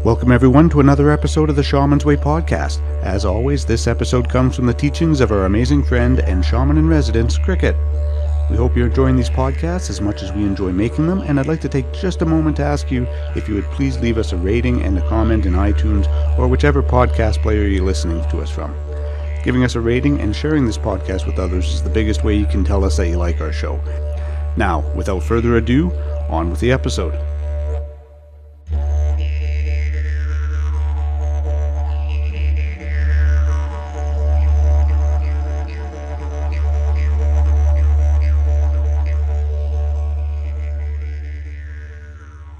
Welcome everyone to another episode of the Shaman's Way podcast. As always, this episode comes from the teachings of our amazing friend and shaman in residence, Kriket. We hope you're enjoying these podcasts as much as we enjoy making them, and I'd like to take just a moment to ask you if you would please leave us a rating and a comment in iTunes or whichever podcast player you're listening to us from. Giving us a rating and sharing this podcast with others is the biggest way you can tell us that you like our show. Now, without further ado, on with the episode.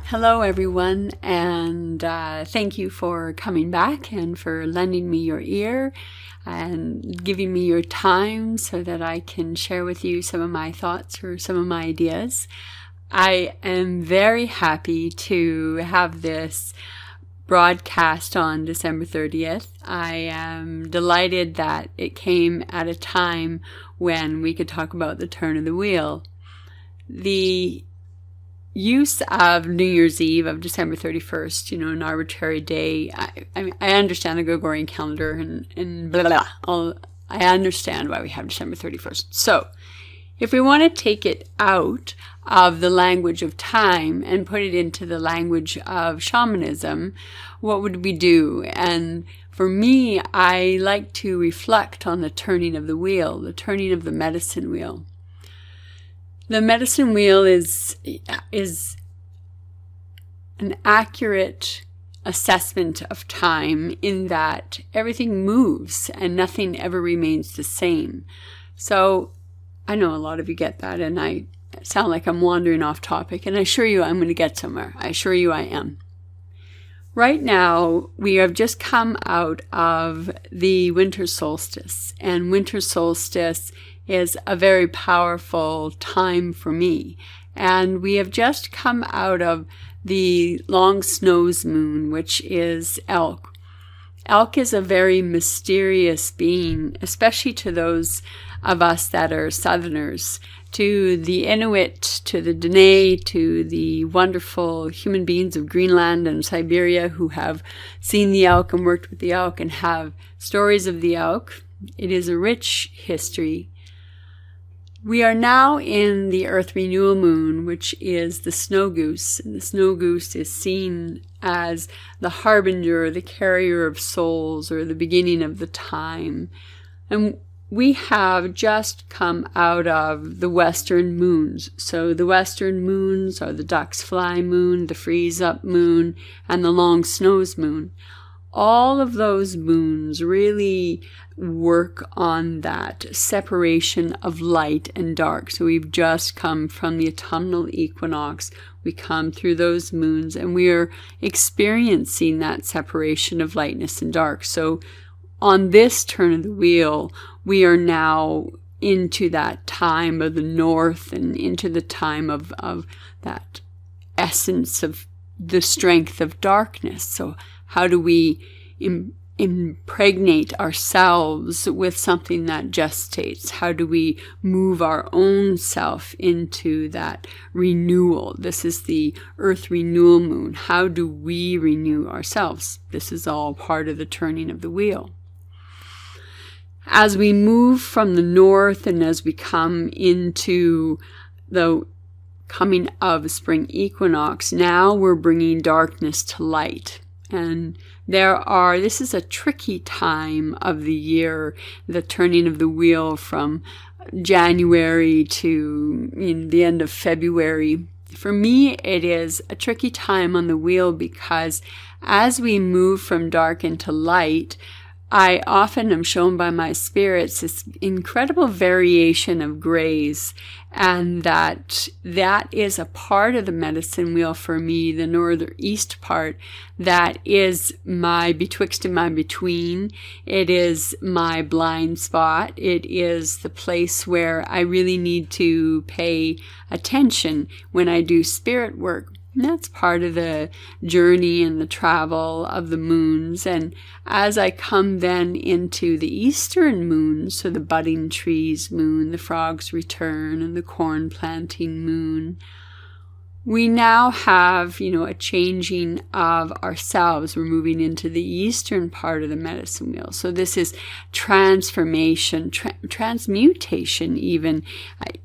Hello everyone, and thank you for coming back and for lending me your ear and giving me your time so that I can share with you some of my thoughts or some of my ideas. I am very happy to have this broadcast on December 30th. I am delighted that it came at a time when we could talk about the turn of the wheel. The use of New Year's Eve of December 31st, an arbitrary day. I understand the Gregorian calendar and blah, blah, blah. I understand why we have December 31st. So if we want to take it out of the language of time and put it into the language of shamanism, what would we do? And for me, I like to reflect on the turning of the wheel, the turning of the medicine wheel. The medicine wheel is an accurate assessment of time in that everything moves and nothing ever remains the same. So I know a lot of you get that, and I sound like I'm wandering off topic, and I assure you I'm going to get somewhere. I assure you I am. Right now, we have just come out of the winter solstice, and winter solstice is a very powerful time for me. And we have just come out of the long snows moon, which is elk. Elk is a very mysterious being, especially to those of us that are southerners, to the Inuit, to the Dene, to the wonderful human beings of Greenland and Siberia who have seen the elk and worked with the elk and have stories of the elk. It is a rich history. We are now in the Earth Renewal Moon, which is the snow goose. And the snow goose is seen as the harbinger, the carrier of souls, or the beginning of the time. And we have just come out of the western moons. So the western moons are the duck's fly moon, the freeze up moon, and the long snows moon. All of those moons really work on that separation of light and dark. So we've just come from the autumnal equinox. We come through those moons and we are experiencing that separation of lightness and dark. So on this turn of the wheel, we are now into that time of the north and into the time of that essence of the strength of darkness. So how do we impregnate ourselves with something that gestates? How do we move our own self into that renewal? This is the Earth Renewal Moon. How do we renew ourselves? This is all part of the turning of the wheel. As we move from the north and as we come into the coming of spring equinox, now we're bringing darkness to light. And this is a tricky time of the year, the turning of the wheel from January to the end of February. For me, it is a tricky time on the wheel because as we move from dark into light, I often am shown by my spirits this incredible variation of grays, and that is a part of the medicine wheel for me, the northeast part, that is my betwixt and my between. It is my blind spot. It is the place where I really need to pay attention when I do spirit work. And that's part of the journey and the travel of the moons. And as I come then into the eastern moon, so the budding trees moon, the frogs return, and the corn planting moon, we now have, a changing of ourselves. We're moving into the eastern part of the medicine wheel. So this is transformation, transmutation even,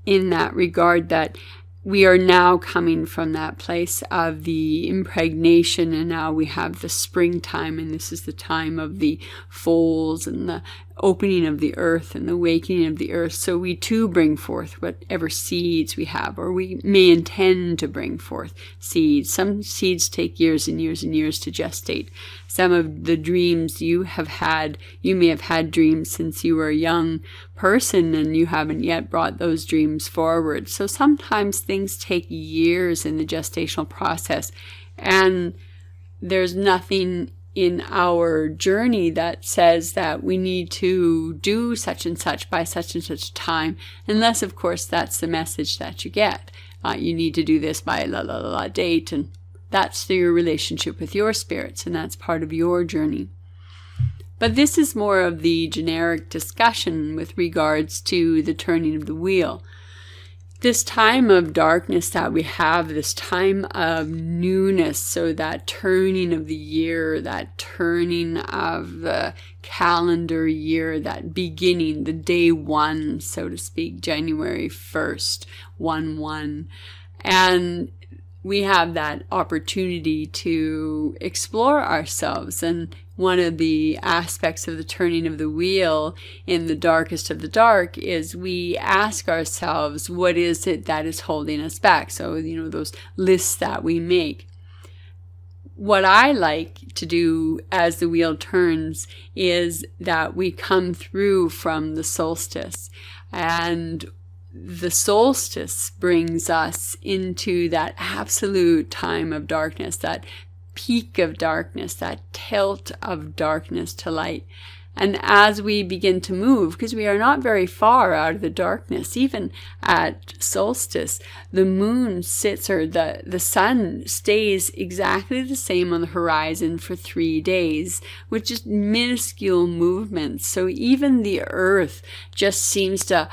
in that regard, that we are now coming from that place of the impregnation, and now we have the springtime, and this is the time of the foals and the opening of the earth and the waking of the earth. So we too bring forth whatever seeds we have, or we may intend to bring forth seeds. Some seeds take years and years and years to gestate. Some of the dreams you may have had dreams since you were a young person and you haven't yet brought those dreams forward. So sometimes things take years in the gestational process, and there's nothing in our journey that says that we need to do such and such by such and such time, unless of course that's the message that you get. You need to do this by la date, and that's through your relationship with your spirits, and that's part of your journey. But this is more of the generic discussion with regards to the turning of the wheel. This time of darkness that we have, this time of newness, so that turning of the year, that turning of the calendar year, that beginning, the day one, so to speak, January 1st, 1/1. And we have that opportunity to explore ourselves. And one of the aspects of the turning of the wheel in the darkest of the dark is we ask ourselves, what is it that is holding us back? So, those lists that we make. What I like to do as the wheel turns is that we come through from the solstice, and the solstice brings us into that absolute time of darkness, that peak of darkness, that tilt of darkness to light. And as we begin to move, because we are not very far out of the darkness, even at solstice, the moon sits, or the sun stays exactly the same on the horizon for 3 days, with just minuscule movements. So even the earth just seems to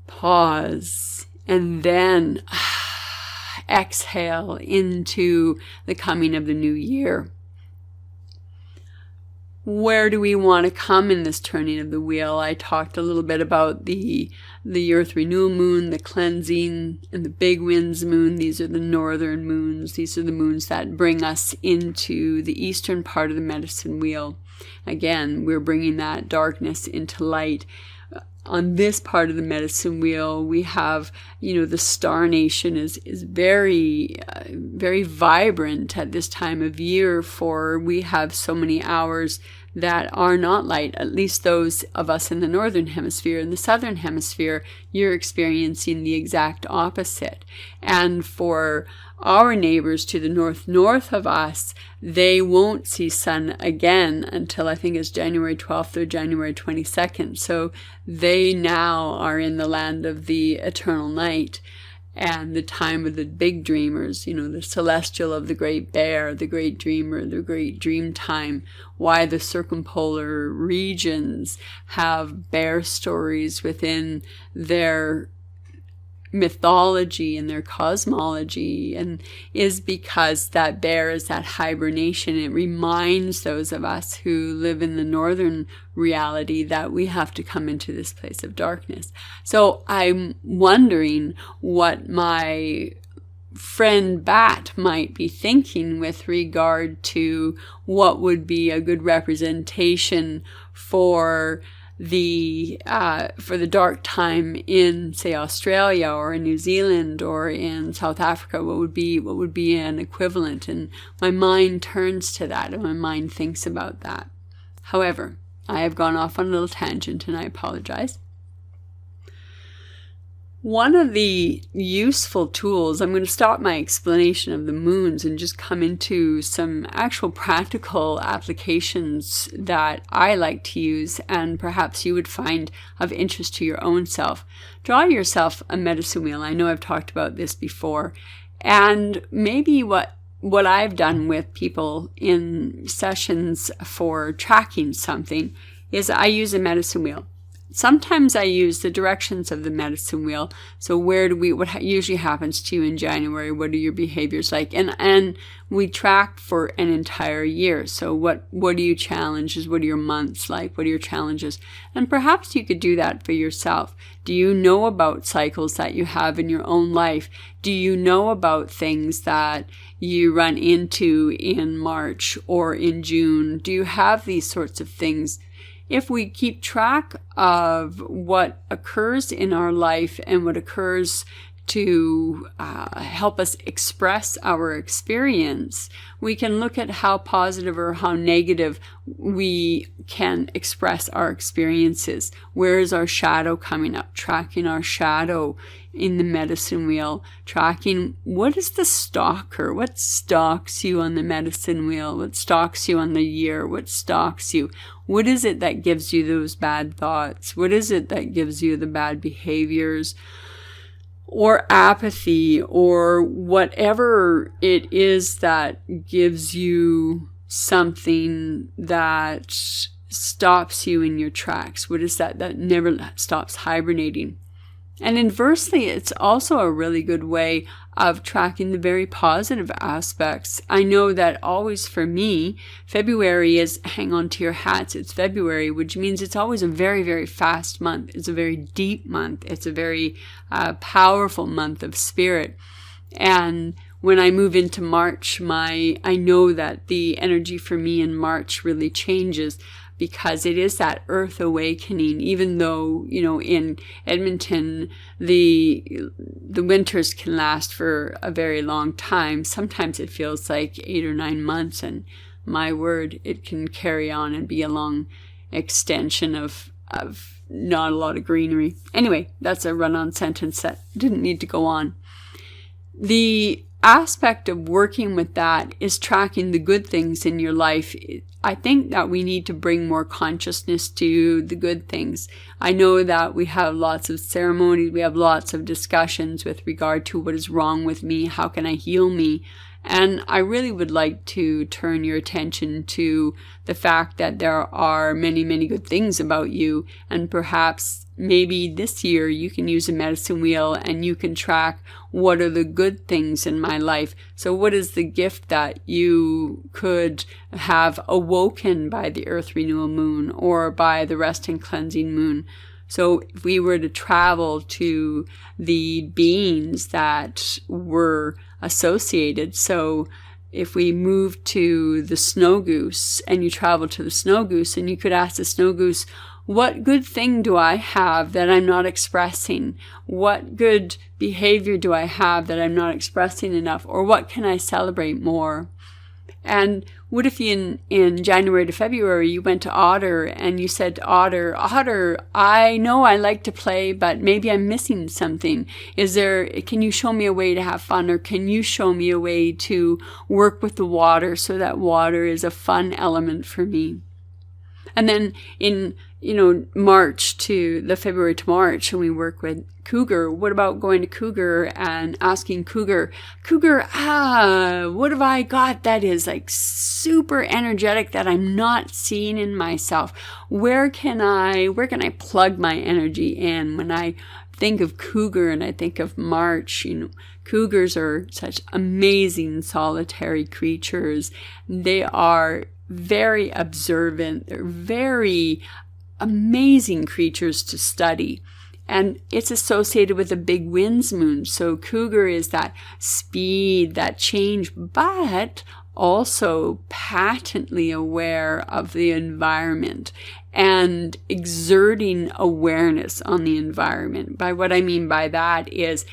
pause and then exhale into the coming of the new year. Where do we want to come in this turning of the wheel? I talked a little bit about the Earth renewal moon, the cleansing, and the big winds moon. These are the northern moons. These are the moons that bring us into the eastern part of the medicine wheel. Again, we're bringing that darkness into light. On this part of the medicine wheel, we have, the star nation is very, very vibrant at this time of year, for we have so many hours that are not light, at least those of us in the northern hemisphere. In the southern hemisphere, you're experiencing the exact opposite. And for our neighbors to the north of us, they won't see sun again until I think it's January 12th or January 22nd. So they now are in the land of the eternal night and the time of the big dreamers, the celestial of the great bear, the great dreamer, the great dream time. Why the circumpolar regions have bear stories within their mythology and their cosmology, and is because that bear is that hibernation. It reminds those of us who live in the northern reality that we have to come into this place of darkness. So I'm wondering what my friend Bat might be thinking with regard to what would be a good representation for the dark time in, say, Australia or in New Zealand or in South Africa. What would be an equivalent? And my mind turns to that, and my mind thinks about that. However, I have gone off on a little tangent, and I apologize. One of the useful tools, I'm going to stop my explanation of the moons and just come into some actual practical applications that I like to use and perhaps you would find of interest to your own self. Draw yourself a medicine wheel. I know I've talked about this before. And maybe what I've done with people in sessions for tracking something is I use a medicine wheel. sometimes I use the directions of the medicine wheel. So what usually happens to you in January? What are your behaviors like? And we track for an entire year. So what are your challenges? What are your months like? What are your challenges? And perhaps you could do that for yourself. Do you know about cycles that you have in your own life? Do you know about things that you run into in March or in June? Do you have these sorts of things? If we keep track of what occurs in our life and what occurs to help us express our experience, we can look at how positive or how negative we can express our experiences. Where is our shadow coming up? Tracking our shadow in the medicine wheel, tracking what is the stalker, what stalks you on the medicine wheel, what stalks you on the year, what stalks you, what is it that gives you those bad thoughts, what is it that gives you the bad behaviors or apathy or whatever it is that gives you something that stops you in your tracks. What is that never stops hibernating? And inversely, it's also a really good way of tracking the very positive aspects. I know that always for me, February is hang on to your hats. It's February, which means it's always a very, very fast month. It's a very deep month. It's a very powerful month of spirit. And when I move into March, I know that the energy for me in March really changes, because it is that earth awakening. Even though, in Edmonton, the winters can last for a very long time. Sometimes it feels like 8 or 9 months, and my word, it can carry on and be a long extension of not a lot of greenery. Anyway, that's a run-on sentence that didn't need to go on. The aspect of working with that is tracking the good things in your life. I think that we need to bring more consciousness to the good things. I know that we have lots of ceremonies, we have lots of discussions with regard to what is wrong with me, how can I heal me? And I really would like to turn your attention to the fact that there are many, many good things about you, and perhaps maybe this year you can use a medicine wheel and you can track what are the good things in my life. So what is the gift that you could have awoken by the earth renewal moon or by the rest and cleansing moon? So if we were to travel to the beings that were associated, so if we move to the snow goose and you travel to the snow goose and you could ask the snow goose, what good thing do I have that I'm not expressing? What good behavior do I have that I'm not expressing enough? Or what can I celebrate more? And what if in January to February you went to Otter and you said to Otter, I know I like to play, but maybe I'm missing something. Can you show me a way to have fun, or can you show me a way to work with the water so that water is a fun element for me? And then in March to the February to March, and we work with Cougar. What about going to Cougar and asking Cougar, what have I got that is like super energetic that I'm not seeing in myself? Where can I plug my energy in? When I think of Cougar and I think of March, Cougars are such amazing solitary creatures. They are very observant. They're very amazing creatures to study. And it's associated with a big winds moon. So Cougar is that speed, that change, but also patently aware of the environment and exerting awareness on the environment. By what I mean by that is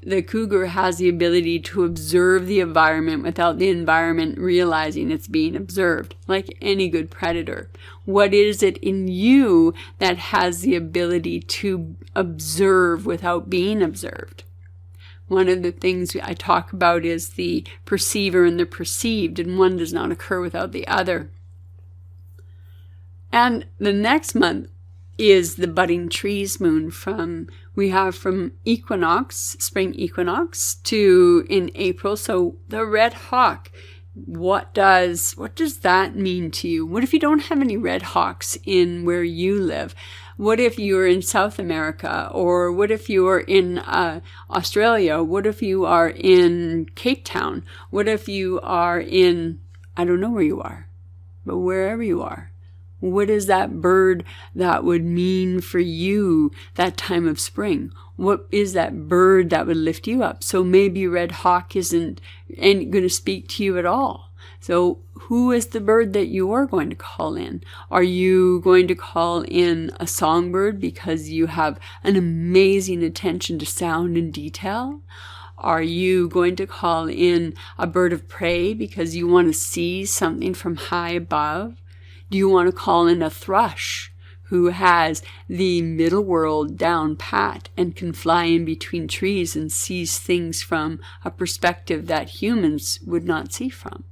the Cougar has the ability to observe the environment without the environment realizing it's being observed, like any good predator. What is it in you that has the ability to observe without being observed? One of the things I talk about is the perceiver and the perceived, and one does not occur without the other. And the next month is the budding trees moon from equinox, spring equinox, to in April. So the red hawk, what does that mean to you? What if you don't have any red hawks in where you live? What if you were in South America? Or what if you were in Australia? What if you are in Cape Town? What if you are in, I don't know where you are, but wherever you are? What is that bird that would mean for you that time of spring? What is that bird that would lift you up? So maybe red hawk isn't going to speak to you at all. So who is the bird that you are going to call in? Are you going to call in a songbird because you have an amazing attention to sound and detail? Are you going to call in a bird of prey because you want to see something from high above? Do you want to call in a thrush who has the middle world down pat and can fly in between trees and sees things from a perspective that humans would not see from?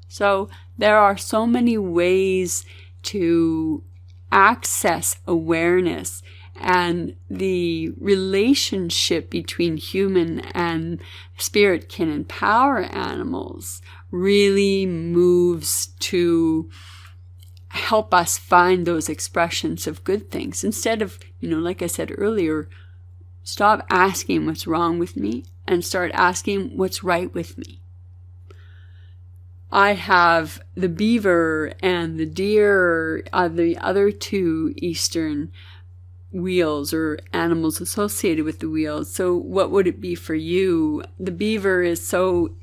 So there are so many ways to access awareness, and the relationship between human and spirit, kin, and power animals really moves to help us find those expressions of good things. Instead of, like I said earlier, stop asking what's wrong with me and start asking what's right with me. I have the beaver and the deer, the other two eastern wheels or animals associated with the wheels. So what would it be for you? The beaver is so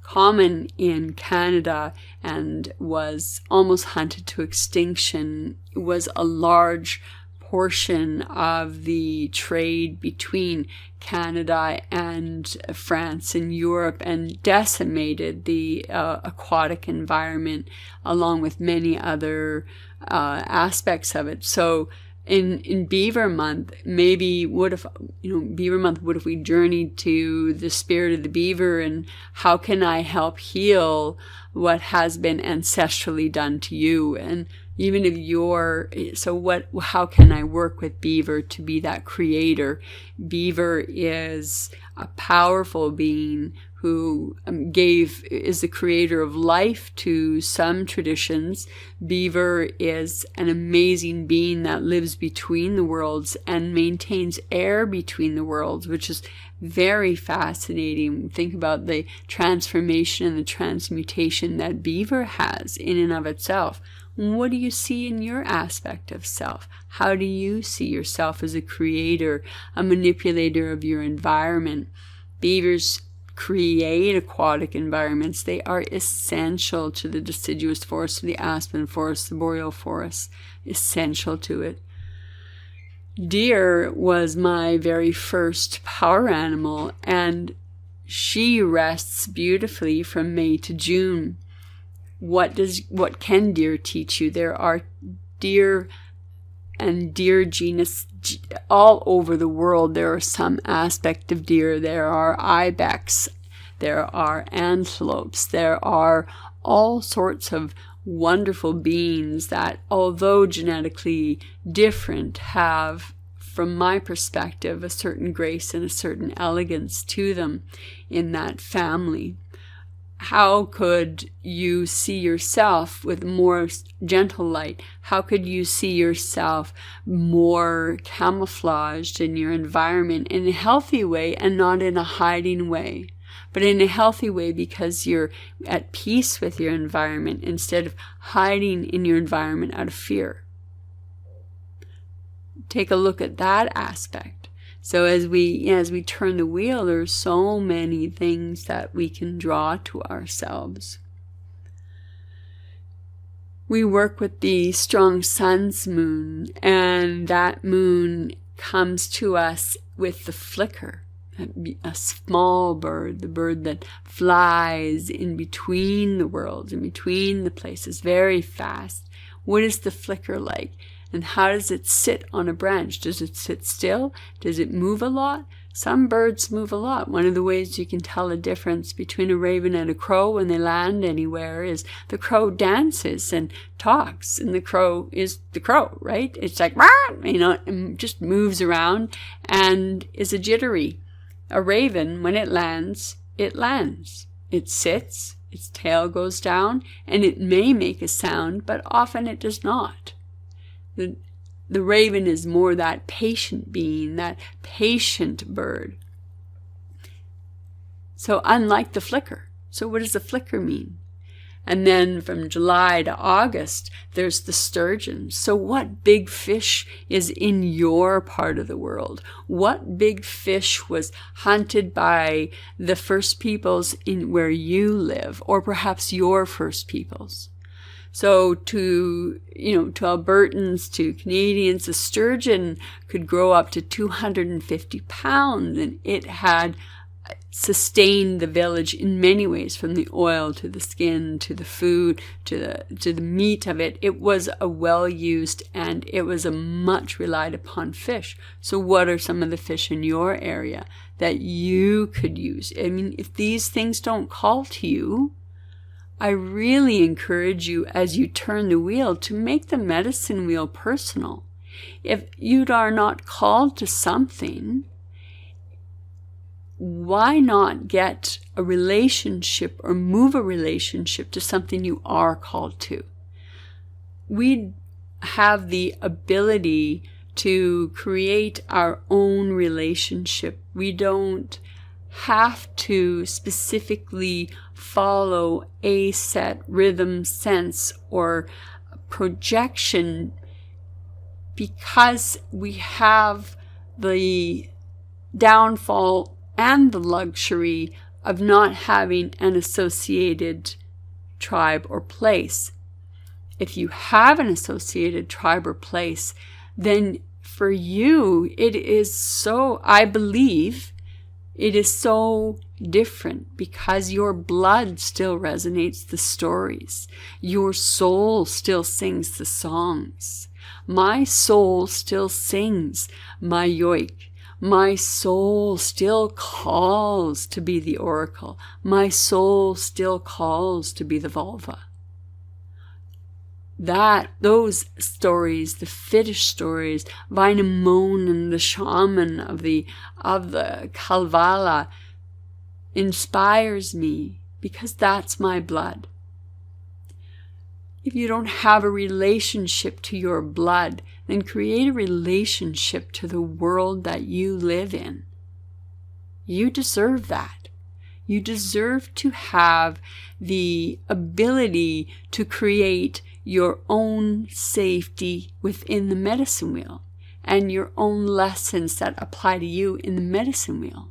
common in Canada and was almost hunted to extinction. It was a large portion of the trade between Canada and France and Europe, and decimated the aquatic environment along with many other aspects of it. So in Beaver Month, maybe what if we journeyed to the spirit of the beaver, and how can I help heal what has been ancestrally done to you? And even if how can I work with beaver to be that creator? Beaver is a powerful being who is the creator of life to some traditions. Beaver is an amazing being that lives between the worlds and maintains air between the worlds, which is very fascinating. Think about the transformation and the transmutation that beaver has in and of itself. What do you see in your aspect of self? How do you see yourself as a creator, a manipulator of your environment? Beavers create aquatic environments. They are essential to the deciduous forest, to the aspen forest, the boreal forest, essential to it. Deer was my very first power animal, and she rests beautifully from May to June. What can deer teach you? There are deer and deer genus all over the world. There are some aspect of deer. There are ibex, there are antelopes, there are all sorts of wonderful beings that, although genetically different, have, from my perspective, a certain grace and a certain elegance to them in that family. How could you see yourself with more gentle light? How could you see yourself more camouflaged in your environment in a healthy way, and not in a hiding way, but in a healthy way because you're at peace with your environment instead of hiding in your environment out of fear? Take a look at that aspect. So as we turn the wheel, there's so many things that we can draw to ourselves. We work with the strong sun's moon, and that moon comes to us with the flicker, a small bird, the bird that flies in between the worlds, in between the places, very fast. What is the flicker like? And how does it sit on a branch? Does it sit still? Does it move a lot? Some birds move a lot. One of the ways you can tell a difference between a raven and a crow when they land anywhere is the crow dances and talks, and the crow is the crow, right? It's like, and just moves around and is a jittery. A raven, when it lands, it lands. It sits, its tail goes down, and it may make a sound, but often it does not. the raven is more that patient being, that patient bird. So unlike the flicker. So what does the flicker mean? And then from July to August, there's the sturgeon. So what big fish is in your part of the world? What big fish was hunted by the first peoples in where you live, or perhaps your first peoples? So to Albertans, to Canadians, the sturgeon could grow up to 250 pounds, and it had sustained the village in many ways, from the oil to the skin to the food to the meat of it. It was a well-used and it was a much relied upon fish. So what are some of the fish in your area that you could use? I mean, if these things don't call to you, I really encourage you, as you turn the wheel, to make the medicine wheel personal. If you are not called to something, why not get a relationship or move a relationship to something you are called to? We have the ability to create our own relationship. We don't have to specifically follow a set rhythm, sense, or projection, because we have the downfall and the luxury of not having an associated tribe or place. If you have an associated tribe or place, then for you, it is so, I believe, it is so different, because your blood still resonates the stories. Your soul still sings the songs. My soul still sings my yoik. My soul still calls to be the oracle. My soul still calls to be the vulva. Those stories, the fetish stories, Wainamoinen, the shaman of the Kalevala, inspires me, because that's my blood. If you don't have a relationship to your blood, then create a relationship to the world that you live in. You deserve that. You deserve to have the ability to create your own safety within the medicine wheel, and your own lessons that apply to you in the medicine wheel.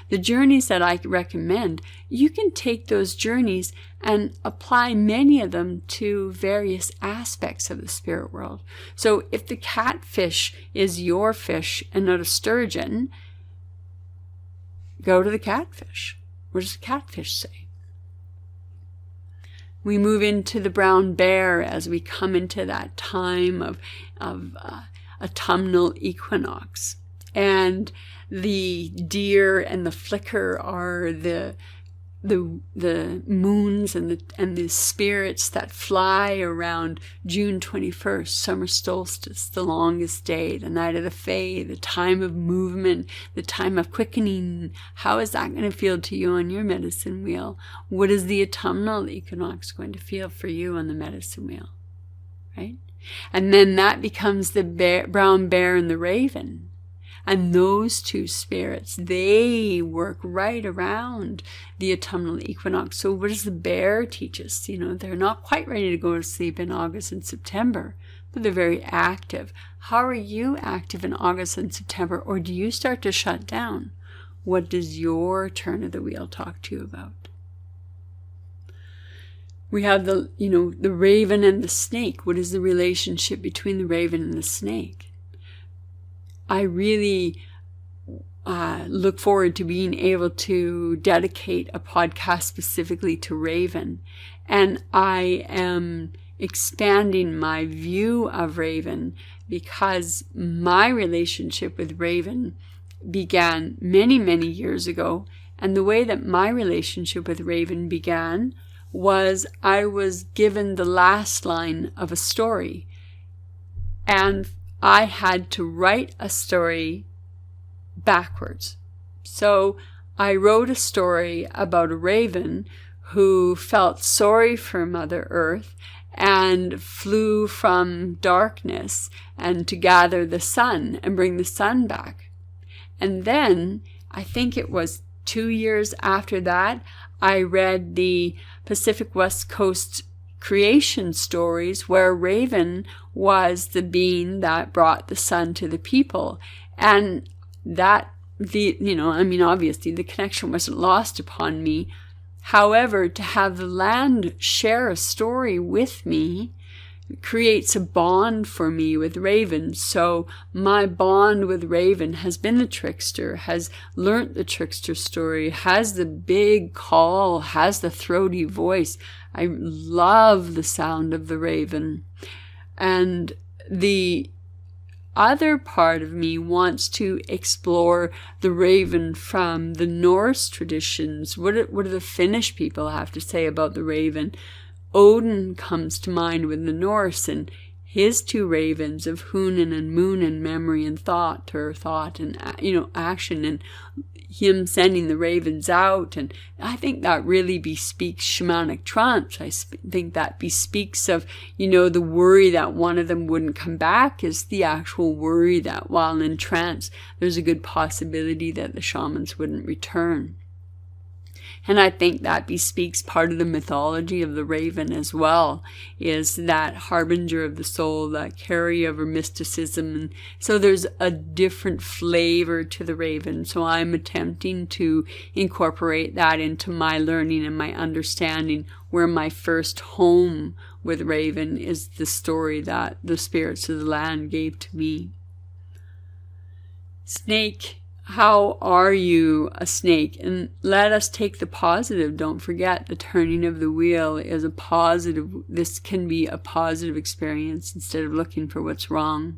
The journeys that I recommend, you can take those journeys and apply many of them to various aspects of the spirit world. So if the catfish is your fish and not a sturgeon, go to the catfish. What does the catfish say? We move into the brown bear as we come into that time of autumnal equinox. And the deer and the flicker are the moons and the spirits that fly around June 21st, summer solstice, the longest day, the night of the Fae, the time of movement, the time of quickening. How is that going to feel to you on your medicine wheel? What is the autumnal equinox going to feel for you on the medicine wheel? Right? And then that becomes the brown bear and the raven. And those two spirits, they work right around the autumnal equinox. So what does the bear teach us? They're not quite ready to go to sleep in August and September, but they're very active. How are you active in August and September? Or do you start to shut down? What does your turn of the wheel talk to you about? We have the raven and the snake. What is the relationship between the raven and the snake? I really look forward to being able to dedicate a podcast specifically to raven. And I am expanding my view of raven, because my relationship with raven began many, many years ago. And the way that my relationship with raven began was I was given the last line of a story. And I had to write a story backwards. So I wrote a story about a raven who felt sorry for Mother Earth and flew from darkness and to gather the sun and bring the sun back. And then, I think it was 2 years after that, I read the Pacific West Coast creation stories where Raven was the being that brought the sun to the people. And that, obviously the connection wasn't lost upon me. However, to have the land share a story with me creates a bond for me with Raven. So my bond with Raven has been the trickster, has learnt the trickster story, has the big call, has the throaty voice. I love the sound of the raven. And the other part of me wants to explore the raven from the Norse traditions. What do the Finnish people have to say about the raven? Odin comes to mind with the Norse and his 2 ravens of Hunan and Munin, memory and thought, or thought and action, and him sending the ravens out. And I think that really bespeaks shamanic trance. I think that bespeaks of, the worry that one of them wouldn't come back is the actual worry that while in trance, there's a good possibility that the shamans wouldn't return. And I think that bespeaks part of the mythology of the raven as well, is that harbinger of the soul, that carryover mysticism. And so there's a different flavor to the raven. So I'm attempting to incorporate that into my learning and my understanding, where my first home with raven is the story that the spirits of the land gave to me. Snake. How are you a snake? And let us take the positive. Don't forget, the turning of the wheel is a positive. This can be a positive experience instead of looking for what's wrong.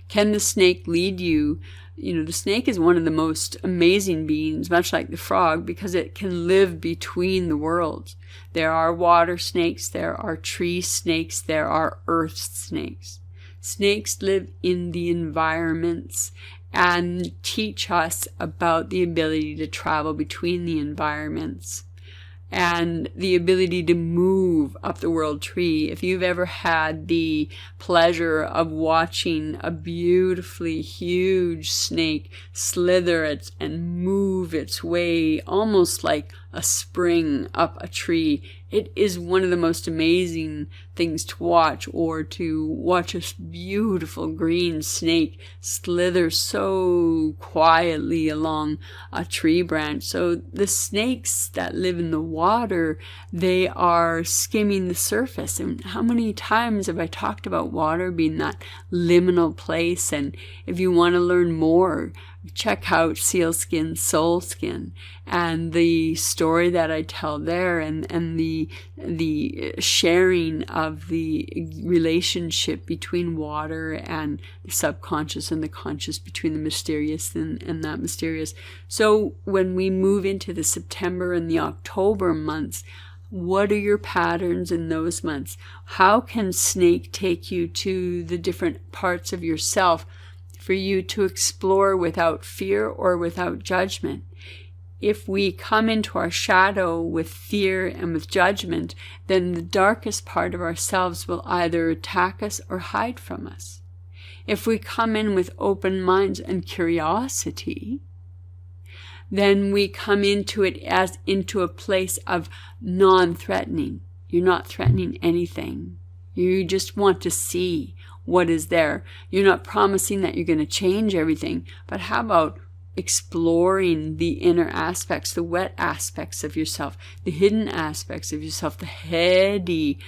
Can the snake lead you? The snake is one of the most amazing beings, much like the frog, because it can live between the worlds. There are water snakes, there are tree snakes, there are earth snakes. Snakes live in the environments and teach us about the ability to travel between the environments and the ability to move up the world tree. If you've ever had the pleasure of watching a beautifully huge snake slither it and move its way almost like a spring up a tree, it is one of the most amazing things to watch, or to watch a beautiful green snake slither so quietly along a tree branch. So the snakes that live in the water, they are skimming the surface. And how many times have I talked about water being that liminal place? And if you want to learn more, check out Sealskin, Soulskin, and the story that I tell there, and the sharing of the relationship between water and the subconscious and the conscious, between the mysterious and that mysterious. So when we move into the September and the October months, what are your patterns in those months? How can snake take you to the different parts of yourself for you to explore without fear or without judgment? If we come into our shadow with fear and with judgment, then the darkest part of ourselves will either attack us or hide from us. If we come in with open minds and curiosity, then we come into it as into a place of non-threatening. You're not threatening anything. You just want to see what is there. You're not promising that you're going to change everything, but how about exploring the inner aspects, the wet aspects of yourself, the hidden aspects of yourself, the heady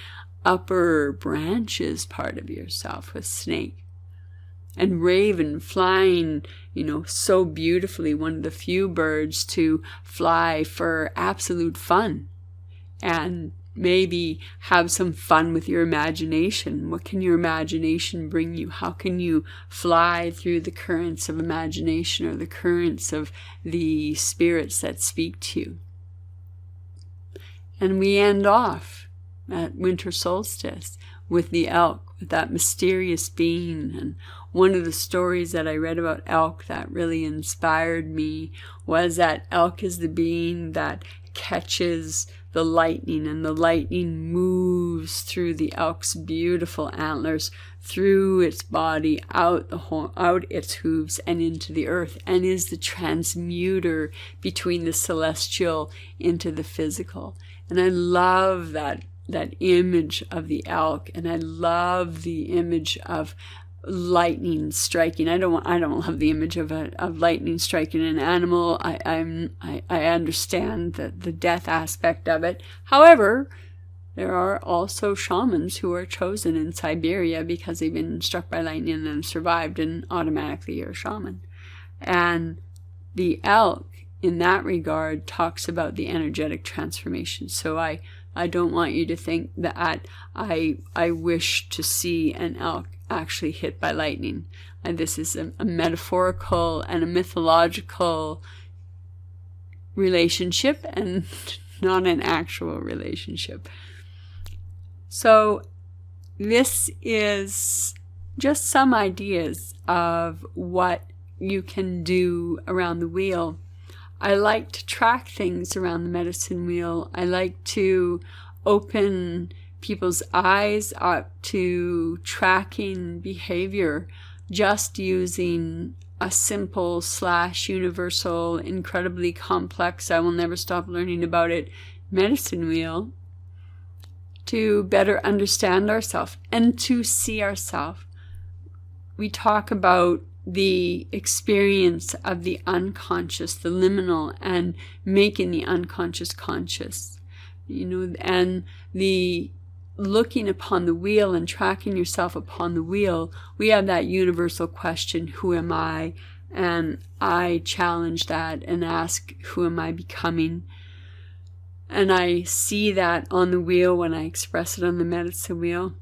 upper branches part of yourself with snake. And raven flying, so beautifully, one of the few birds to fly for absolute fun. And maybe have some fun with your imagination. What can your imagination bring you? How can you fly through the currents of imagination, or the currents of the spirits that speak to you? And we end off at winter solstice with the elk, with that mysterious being. And one of the stories that I read about elk that really inspired me was that elk is the being that catches the lightning, and the lightning moves through the elk's beautiful antlers, through its body, out its hooves, and into the earth, and is the transmuter between the celestial into the physical. And I love that image of the elk, and I love the image of lightning striking. I don't love the image of lightning striking an animal. I understand the death aspect of it. However, there are also shamans who are chosen in Siberia because they've been struck by lightning and survived, and automatically you're a shaman. And the elk, in that regard, talks about the energetic transformation. So I don't want you to think that I wish to see an elk actually hit by lightning. And this is a metaphorical and a mythological relationship, and not an actual relationship. So this is just some ideas of what you can do around the wheel. I like to track things around the medicine wheel. I like to open people's eyes up to tracking behavior just using a simple / universal, incredibly complex, I will never stop learning about it, medicine wheel, to better understand ourselves and to see ourselves. We talk about the experience of the unconscious, the liminal, and making the unconscious conscious, and the looking upon the wheel and tracking yourself upon the wheel. We have that universal question, who am I? And I challenge that and ask, who am I becoming? And I see that on the wheel when I express it on the medicine wheel.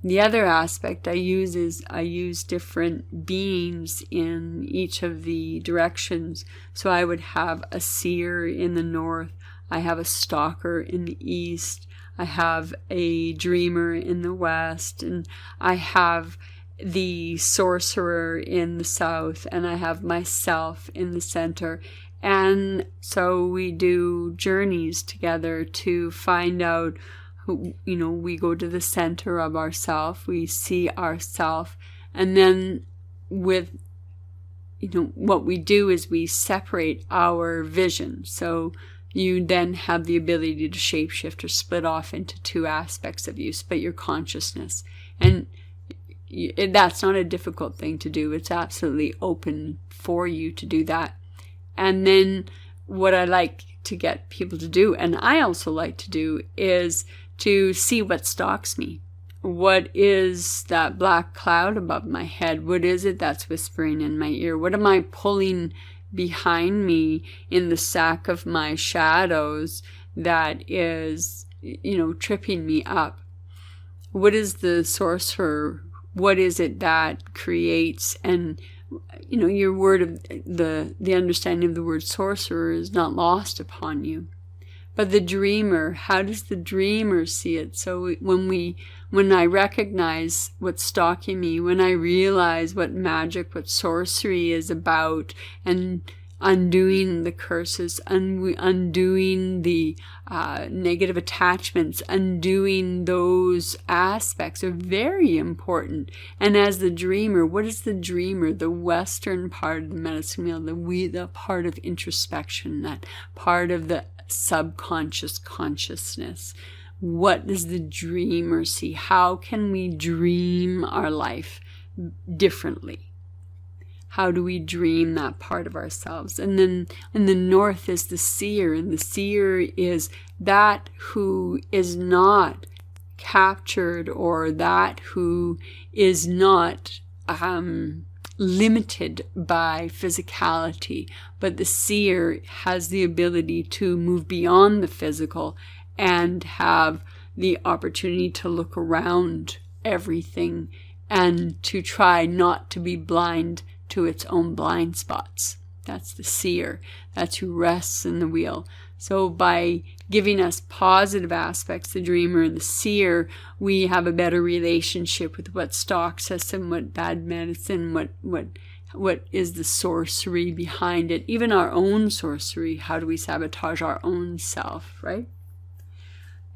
The other aspect I use is I use different beings in each of the directions. So I would have a seer in the north, I have a stalker in the east, I have a dreamer in the west, and I have the sorcerer in the south, and I have myself in the center. And so we do journeys together to find out who, we go to the center of ourself, we see ourself, and then with, what we do is we separate our vision. So you then have the ability to shapeshift or split off into two aspects of you, split your consciousness. And that's not a difficult thing to do. It's absolutely open for you to do that. And then what I like to get people to do, and I also like to do, is to see what stalks me. What is that black cloud above my head? What is it that's whispering in my ear? What am I pulling behind me in the sack of my shadows that is, tripping me up? What is the sorcerer? What is it that creates? And your word of the understanding of the word sorcerer is not lost upon you. But the dreamer, how does the dreamer see it? So when I recognize what's stalking me, when I realize what magic, what sorcery is about, and undoing the curses, undoing the negative attachments, undoing those aspects are very important. And as the dreamer, what is the dreamer? The western part of the medicine wheel, the part of introspection, that part of the subconscious consciousness. What does the dreamer see? How can we dream our life differently? How do we dream that part of ourselves? And then in the north is the seer, and the seer is that who is not captured, or that who is not limited by physicality, but the seer has the ability to move beyond the physical and have the opportunity to look around everything and to try not to be blind to its own blind spots. That's the seer. That's who rests in the wheel. So by giving us positive aspects, the dreamer and the seer, we have a better relationship with what stalks us and what bad medicine, what is the sorcery behind it, even our own sorcery. How do we sabotage our own self, right?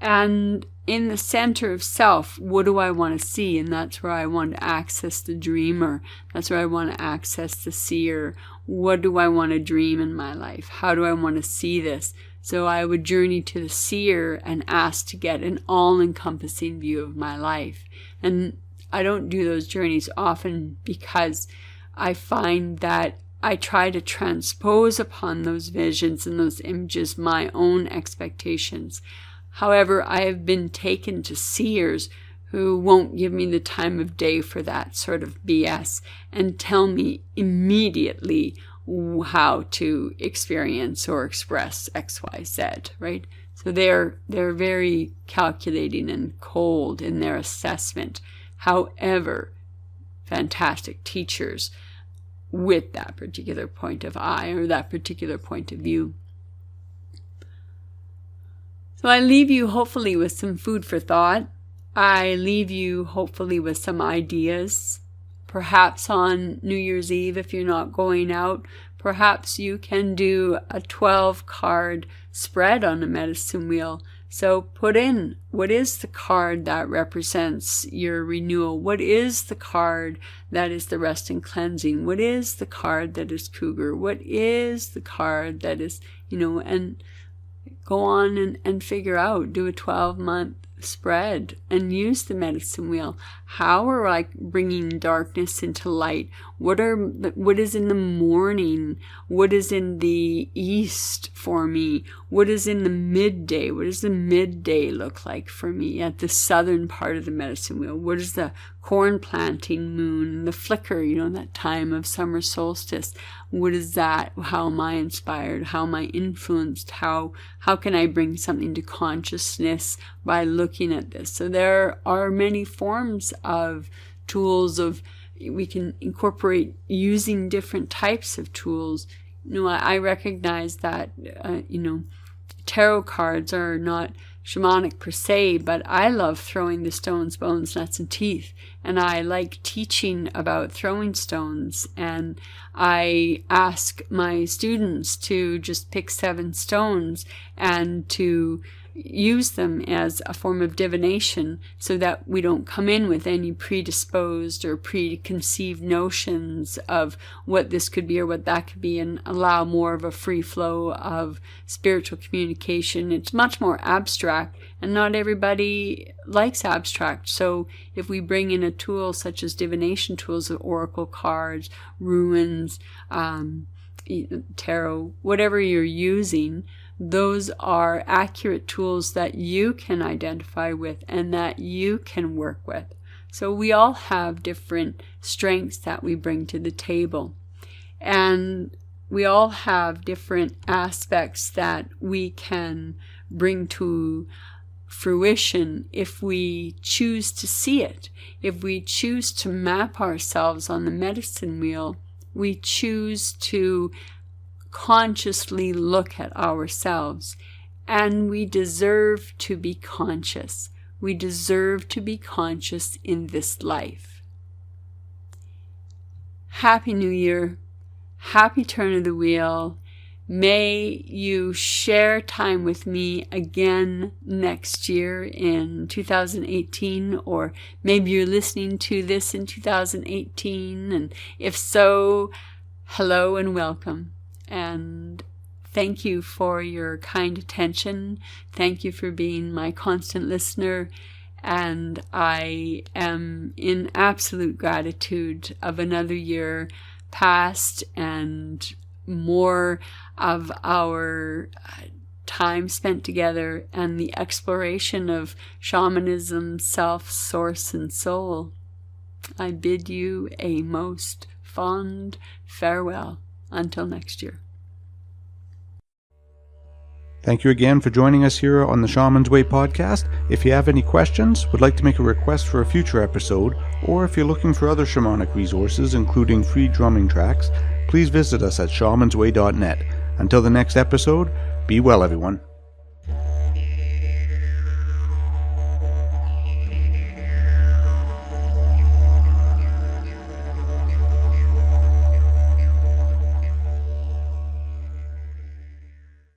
And in the center of self, what do I want to see? And that's where I want to access the dreamer. That's where I want to access the seer. What do I want to dream in my life? How do I want to see this? So I would journey to the seer and ask to get an all-encompassing view of my life. And I don't do those journeys often because I find that I try to transpose upon those visions and those images my own expectations. However, I have been taken to seers who won't give me the time of day for that sort of BS and tell me immediately how to experience or express XYZ, right? So they're very calculating and cold in their assessment. However, fantastic teachers with that particular point of eye or that particular point of view. So I leave you hopefully with some food for thought. I leave you hopefully with some ideas. Perhaps on New Year's Eve, if you're not going out, perhaps you can do a 12-card spread on a medicine wheel. So put in, what is the card that represents your renewal? What is the card that is the rest and cleansing? What is the card that is cougar? What is the card that is, and go on and figure out, do a 12-month spread and use the medicine wheel. How are I bringing darkness into light? What is in the morning? What is in the east for me? What is in the midday? What does the midday look like for me at the southern part of the medicine wheel? What is the corn planting moon, the flicker, that time of summer solstice? What is that? How am I inspired? How am I influenced? How can I bring something to consciousness by looking at this? So there are many forms of tools we can incorporate using different types of tools. I recognize that, tarot cards are not shamanic per se, but I love throwing the stones, bones, nuts, and teeth. And I like teaching about throwing stones. And I ask my students to just pick 7 stones and to use them as a form of divination so that we don't come in with any predisposed or preconceived notions of what this could be or what that could be, and allow more of a free flow of spiritual communication. It's much more abstract, and not everybody likes abstract. So if we bring in a tool such as divination tools, oracle cards, runes, tarot, whatever you're using, those are accurate tools that you can identify with and that you can work with. So we all have different strengths that we bring to the table. And we all have different aspects that we can bring to fruition if we choose to see it. If we choose to map ourselves on the medicine wheel, we choose to consciously look at ourselves, and we deserve to be conscious. We deserve to be conscious in this life. Happy New Year. Happy turn of the wheel. May you share time with me again next year in 2018, or maybe you're listening to this in 2018, and if so, hello and welcome. And thank you for your kind attention. Thank you for being my constant listener. And I am in absolute gratitude of another year past and more of our time spent together and the exploration of shamanism, self, source, and soul. I bid you a most fond farewell. Until next year. Thank you again for joining us here on the Shaman's Way podcast. If you have any questions, would like to make a request for a future episode, or if you're looking for other shamanic resources, including free drumming tracks, please visit us at shamansway.net. Until the next episode, be well, everyone.